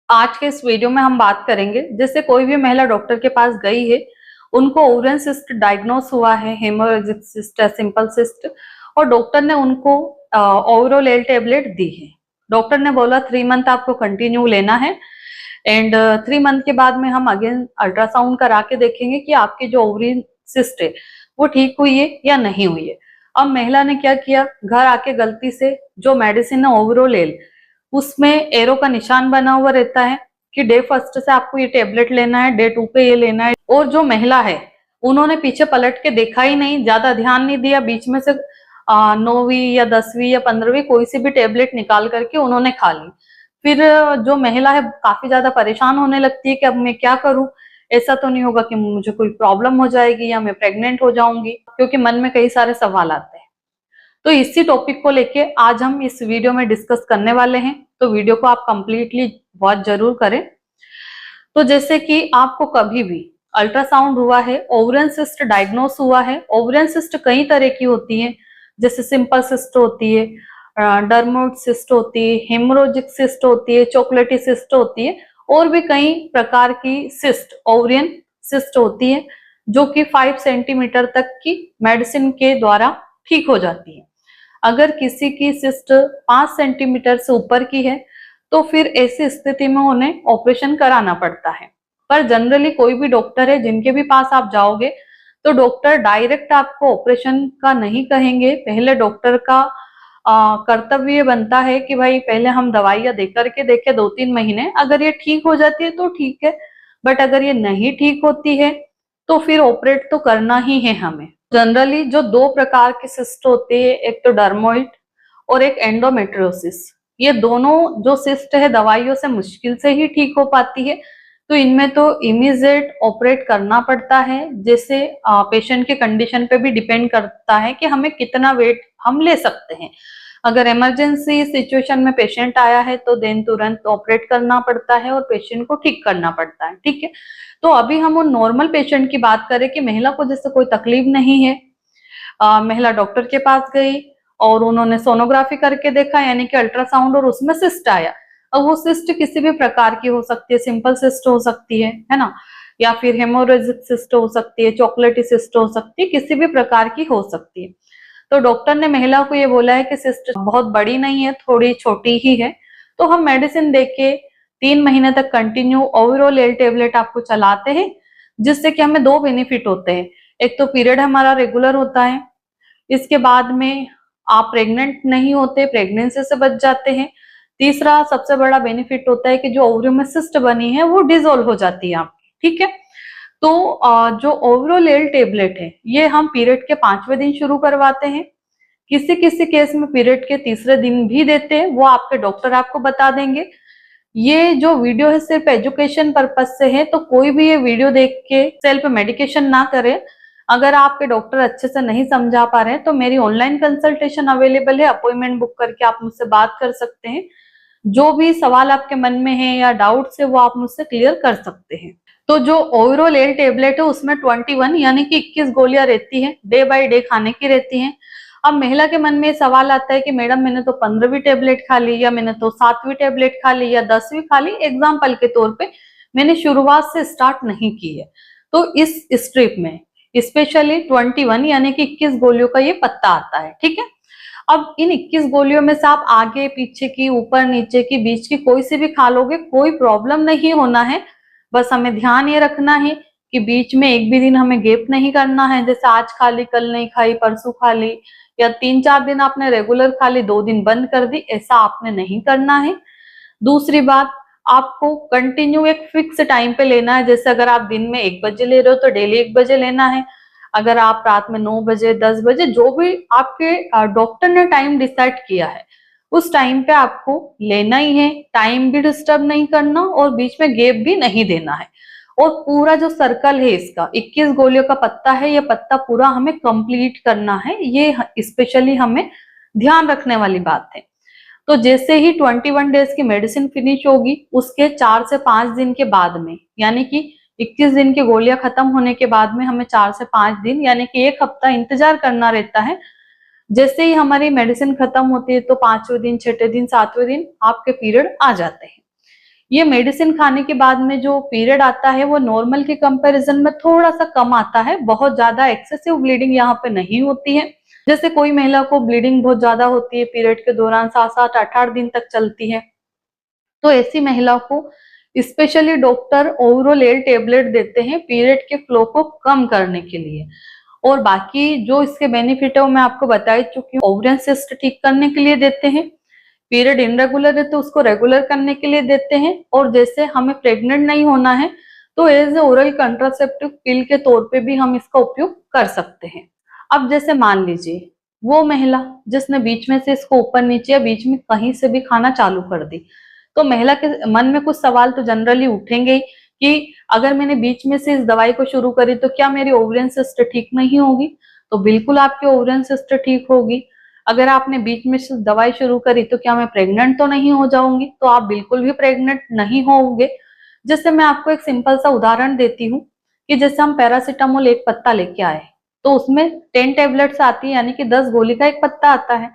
आज के इस वीडियो में हम बात करेंगे, जैसे कोई भी महिला डॉक्टर के पास गई है, उनको ओवरियन सिस्ट डायग्नोस हुआ है, हेमोरेजिक सिस्ट है, सिंपल सिस्ट, और डॉक्टर ने उनको ओवरोल टेबलेट दी है। डॉक्टर ने बोला 3 मंथ आपको कंटिन्यू लेना है एंड 3 मंथ के बाद में हम अगेन अल्ट्रासाउंड करा के देखेंगे कि आपकी जो ओवरियन सिस्ट है वो ठीक हुई है या नहीं हुई है। अब महिला ने क्या किया, घर आके गलती से जो मेडिसिन है ओवरोल उसमें एरो का निशान बना हुआ रहता है कि डे 1 से आपको ये टेबलेट लेना है, डे 2 पे ये लेना है, और जो महिला है उन्होंने पीछे पलट के देखा ही नहीं, ज्यादा ध्यान नहीं दिया, बीच में से 9वीं या 10वीं या 15वीं कोई सी भी टेबलेट निकाल करके उन्होंने खा ली। फिर जो महिला है काफी ज्यादा परेशान होने लगती है कि अब मैं क्या करूं, ऐसा तो नहीं होगा कि मुझे कोई प्रॉब्लम हो जाएगी या मैं प्रेग्नेंट हो जाऊंगी, क्योंकि मन में कई सारे सवाल आते हैं। तो इसी टॉपिक को लेके आज हम इस वीडियो में डिस्कस करने वाले हैं, तो वीडियो को आप कंप्लीटली वॉच जरूर करें। तो जैसे कि आपको कभी भी अल्ट्रासाउंड हुआ है, ओवरियन सिस्ट डायग्नोस हुआ है, ओवरियन सिस्ट कई तरह की होती है, जैसे सिंपल सिस्ट होती है, डर्मोइड सिस्ट होती है, हेमोरेजिक सिस्ट होती है, चॉकलेटी सिस्ट होती है, और भी कई प्रकार की सिस्ट ओवरियन सिस्ट होती है जो कि 5 सेंटीमीटर तक की मेडिसिन के द्वारा ठीक हो जाती है। अगर किसी की सिस्ट 5 सेंटीमीटर से ऊपर की है तो फिर ऐसी स्थिति में उन्हें ऑपरेशन कराना पड़ता है। पर जनरली कोई भी डॉक्टर है जिनके भी पास आप जाओगे तो डॉक्टर डायरेक्ट आपको ऑपरेशन का नहीं कहेंगे। पहले डॉक्टर का कर्तव्य बनता है कि भाई पहले हम दवाइयां दे करके देखे 2-3 महीने, अगर ये ठीक हो जाती है तो ठीक है, बट अगर ये नहीं ठीक होती है तो फिर ऑपरेट तो करना ही है हमें। जनरली जो 2 प्रकार की सिस्ट होती है, एक तो डर्मोइड और एक एंडोमेट्रियोसिस, ये दोनों जो सिस्ट है दवाइयों से मुश्किल से ही ठीक हो पाती है, तो इनमें तो इमीडिएट ऑपरेट करना पड़ता है। जैसे पेशेंट के कंडीशन पे भी डिपेंड करता है कि हमें कितना वेट हम ले सकते हैं। अगर इमरजेंसी सिचुएशन में पेशेंट आया है तो देन तुरंत ऑपरेट करना पड़ता है और पेशेंट को ठीक करना पड़ता है, ठीक है। तो अभी हम उन नॉर्मल पेशेंट की बात करें कि महिला को जैसे कोई तकलीफ नहीं है, महिला डॉक्टर के पास गई और उन्होंने सोनोग्राफी करके देखा, यानी कि अल्ट्रासाउंड, और उसमें सिस्ट आया। अब वो सिस्ट किसी भी प्रकार की हो सकती है, सिंपल सिस्ट हो सकती है ना, या फिर हेमोरेजिक सिस्ट हो सकती है, चॉकलेटी सिस्ट हो सकती है, किसी भी प्रकार की हो सकती है। तो डॉक्टर ने महिला को ये बोला है कि सिस्ट बहुत बड़ी नहीं है, थोड़ी छोटी ही है, तो हम मेडिसिन देके 3 महीने तक कंटिन्यू ओवरऑल टेबलेट आपको चलाते हैं, जिससे कि हमें 2 बेनिफिट होते हैं। एक तो पीरियड हमारा रेगुलर होता है, इसके बाद में आप प्रेग्नेंट नहीं होते, प्रेगनेंसी से बच जाते हैं। तीसरा सबसे बड़ा बेनिफिट होता है कि जो ओवरियम में सिस्ट बनी है वो डिसॉल्व हो जाती है आपकी, ठीक है। तो जो ओवरऑल टेबलेट है ये हम पीरियड के 5वें दिन शुरू करवाते हैं, किसी किसी केस में पीरियड के 3रे दिन भी देते हैं, वो आपके डॉक्टर आपको बता देंगे। ये जो वीडियो है सिर्फ एजुकेशन पर्पज से है, तो कोई भी ये वीडियो देख के सेल्फ मेडिकेशन ना करे। अगर आपके डॉक्टर अच्छे से नहीं समझा पा रहे हैं तो मेरी ऑनलाइन कंसल्टेशन अवेलेबल है, अपॉइंटमेंट बुक करके आप मुझसे बात कर सकते हैं। जो भी सवाल आपके मन में है या डाउट्स है वो आप मुझसे क्लियर कर सकते हैं। तो जो ओवरऑल टेबलेट है उसमें 21 यानी कि 21 गोलियां रहती है, डे बाय डे खाने की रहती हैं। अब महिला के मन में सवाल आता है कि मैडम मैंने तो 15वीं टेबलेट खा ली, या मैंने तो 7वीं टेबलेट खा ली, या 10वीं खा ली, एग्जाम्पल के तौर पे मैंने शुरुआत से स्टार्ट नहीं की है। तो इस स्ट्रिप में स्पेशली 21 यानी कि 21 गोलियों का ये पत्ता आता है, ठीक है। अब इन 21 गोलियों में से आप आगे पीछे की, ऊपर नीचे की, बीच की कोई सी भी खा लोगे, कोई प्रॉब्लम नहीं होना है। बस हमें ध्यान ये रखना है कि बीच में एक भी दिन हमें गैप नहीं करना है, जैसे आज खा ली, कल नहीं खाई, परसों खा ली, या 3-4 दिन आपने रेगुलर खा ली, 2 दिन बंद कर दी, ऐसा आपने नहीं करना है। दूसरी बात, आपको कंटिन्यू एक फिक्स टाइम पे लेना है, जैसे अगर आप दिन में 1 बजे ले रहे हो तो डेली 1 बजे लेना है। अगर आप रात में 9 बजे, 10 बजे, जो भी आपके डॉक्टर ने टाइम डिसाइड किया है उस टाइम पे आपको लेना ही है। टाइम भी डिस्टर्ब नहीं करना और बीच में गैप भी नहीं देना है। और पूरा जो सर्कल है इसका 21 गोलियों का पत्ता है, ये पत्ता पूरा हमें कंप्लीट करना है, ये स्पेशली हमें ध्यान रखने वाली बात है। तो जैसे ही 21 डेज की मेडिसिन फिनिश होगी उसके 4 से 5 दिन के बाद में, यानी कि 21 दिन की गोलियां खत्म होने के बाद में हमें 4 से 5 दिन यानी कि 1 हफ्ता इंतजार करना रहता है। जैसे ही हमारी मेडिसिन खत्म होती है तो 5वें दिन, 6ठे दिन, 7वें दिन आपके पीरियड आ जाते हैं। ये मेडिसिन खाने के बाद में जो पीरियड आता है वो नॉर्मल के कंपैरिजन में थोड़ा सा कम आता है, बहुत ज्यादा एक्सेसिव ब्लीडिंग यहाँ पे नहीं होती है। जैसे कोई महिला को ब्लीडिंग बहुत ज्यादा होती है पीरियड के दौरान, 7-7 8-8 दिन तक चलती है, तो ऐसी महिला को स्पेशली डॉक्टर ओवरोलेल टेबलेट देते हैं पीरियड के फ्लो को कम करने के लिए। और बाकी जो इसके बेनिफिट है वो मैं आपको बता ही चुकी हूँ। ओवरियन सिस्ट ठीक करने के लिए देते हैं, पीरियड इनरेगुलर है तो उसको रेगुलर करने के लिए देते हैं, और जैसे हमें प्रेग्नेंट नहीं होना है तो एज ए ओरल कंट्रासेप्टिव पिल के तौर पे भी हम इसका उपयोग कर सकते हैं। अब जैसे मान लीजिए वो महिला जिसने बीच में से इसको ऊपर नीचे या बीच में कहीं से भी खाना चालू कर दी, तो महिला के मन में कुछ सवाल तो जनरली उठेंगे ही कि अगर मैंने बीच में से इस दवाई को शुरू करी तो क्या मेरी ओवरियन सिस्ट ठीक नहीं होगी? तो बिल्कुल आपकी ओवरियन सिस्ट ठीक होगी। अगर आपने बीच में से दवाई शुरू करी तो क्या मैं प्रेग्नेंट तो नहीं हो जाऊंगी? तो आप बिल्कुल भी प्रेग्नेंट नहीं होंगे। जैसे मैं आपको एक सिंपल सा उदाहरण देती हूँ कि जैसे हम पैरासीटामोल एक पत्ता लेके आए, तो उसमें 10 टेबलेट्स आती है, यानी कि 10 गोली का एक पत्ता आता है।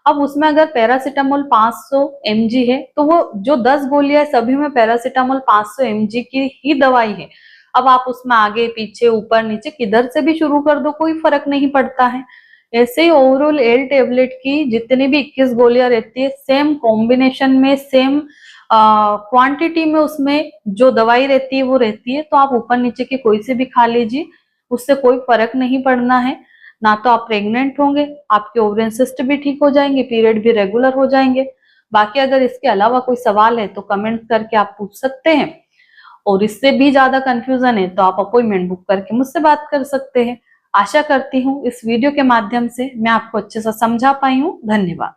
अब उसमें अगर पैरासीटामोल 500 mg है तो वो जो 10 गोलियां सभी में पैरासीटामोल 500 mg की ही दवाई है। अब आप उसमें आगे पीछे ऊपर नीचे किधर से भी शुरू कर दो, कोई फर्क नहीं पड़ता है। ऐसे ही ओवरऑल एल टेबलेट की जितनी भी 21 गोलियां रहती है, सेम कॉम्बिनेशन में, सेम क्वांटिटी में उसमें जो दवाई रहती है वो रहती है। तो आप ऊपर नीचे की कोई से भी खा लीजिए, उससे कोई फर्क नहीं पड़ना है। ना तो आप प्रेग्नेंट होंगे, आपके ओवरियन सिस्ट भी ठीक हो जाएंगे, पीरियड भी रेगुलर हो जाएंगे। बाकी अगर इसके अलावा कोई सवाल है तो कमेंट करके आप पूछ सकते हैं, और इससे भी ज्यादा कंफ्यूजन है तो आप अपॉइंटमेंट बुक करके मुझसे बात कर सकते हैं। आशा करती हूँ इस वीडियो के माध्यम से मैं आपको अच्छे से समझा पाई हूँ। धन्यवाद।